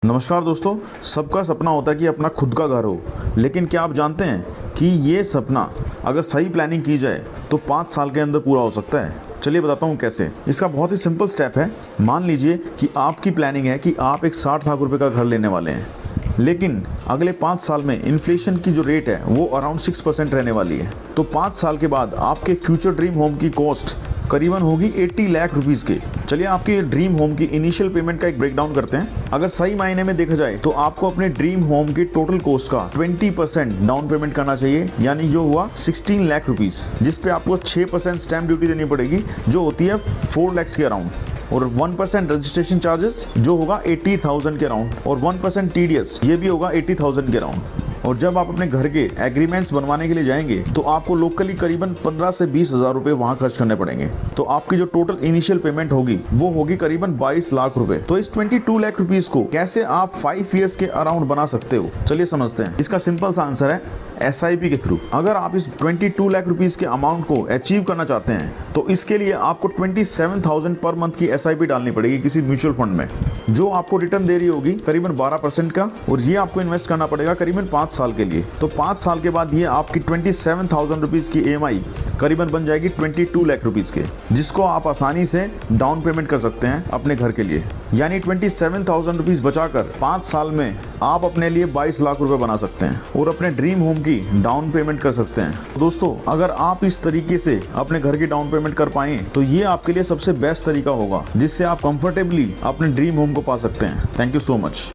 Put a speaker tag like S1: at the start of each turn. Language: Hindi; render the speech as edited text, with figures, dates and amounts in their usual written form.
S1: नमस्कार दोस्तों। सबका सपना होता है कि अपना खुद का घर हो, लेकिन क्या आप जानते हैं कि ये सपना अगर सही प्लानिंग की जाए तो 5 साल के अंदर पूरा हो सकता है। चलिए बताता हूँ कैसे। इसका बहुत ही सिंपल स्टेप है। मान लीजिए कि आपकी प्लानिंग है कि आप एक 60 लाख रुपए का घर लेने वाले हैं, लेकिन अगले 5 साल में इन्फ्लेशन की जो रेट है वो अराउंड 6% रहने वाली है। तो 5 साल के बाद आपके फ्यूचर ड्रीम होम की कॉस्ट करीबन होगी 80 लाख रुपीस की। चलिए आपके ड्रीम होम की इनिशियल पेमेंट का एक ब्रेकडाउन करते हैं। अगर सही मायने में देखा जाए तो आपको अपने ड्रीम होम की टोटल कॉस्ट का 20% डाउन पेमेंट करना चाहिए, यानी जो हुआ 16 लाख रुपीस, जिस पे आपको 6% स्टैम्प ड्यूटी देनी पड़ेगी जो होती है 4 लाख के अराउंड, और 1% रजिस्ट्रेशन चार्जेस जो होगा 80,000 के अराउंड, और 1% TDS ये भी होगा 80,000 के अराउंड। और जब आप अपने घर के एग्रीमेंट्स बनवाने के लिए जाएंगे तो आपको लोकली करीबन 15 से 20 हज़ार रुपए वहां खर्च करने पड़ेंगे। तो आपकी जो टोटल इनिशियल पेमेंट होगी वो होगी करीबन 22 लाख रुपए। तो इस 22 लाख रुपीस को कैसे आप 5 ईयर्स के अराउंड बना सकते हो, चलिए समझते हैं। इसका सिंपल सा आंसर है SIP के थ्रू। अगर आप इस 22 लाख रुपीस के अमाउंट को अचीव करना चाहते हैं तो इसके लिए आपको 27,000 पर मंथ की SIP डालनी पड़ेगी किसी म्यूचुअल फंड में, जो आपको रिटर्न दे रही होगी करीबन 12% का, और ये आपको इन्वेस्ट करना पड़ेगा करीबन 5 साल के लिए। तो 5 साल के बाद ये आपकी 27,000 रुपीस की EMI करीबन बन जाएगी 22 लाख रुपीस के, जिसको आप आसानी से डाउन पेमेंट कर सकते हैं अपने घर के लिए। यानी 27,000 रुपीस बचाकर 5 साल में आप अपने लिए 22 लाख रुपए बना सकते हैं और अपने ड्रीम होम की डाउन पेमेंट कर सकते हैं। दोस्तों, अगर आप इस तरीके से अपने घर की डाउन पेमेंट कर पाएं तो ये आपके लिए सबसे बेस्ट तरीका होगा जिससे आप कंफर्टेबली अपने ड्रीम होम को पा सकते हैं। Thank you so much.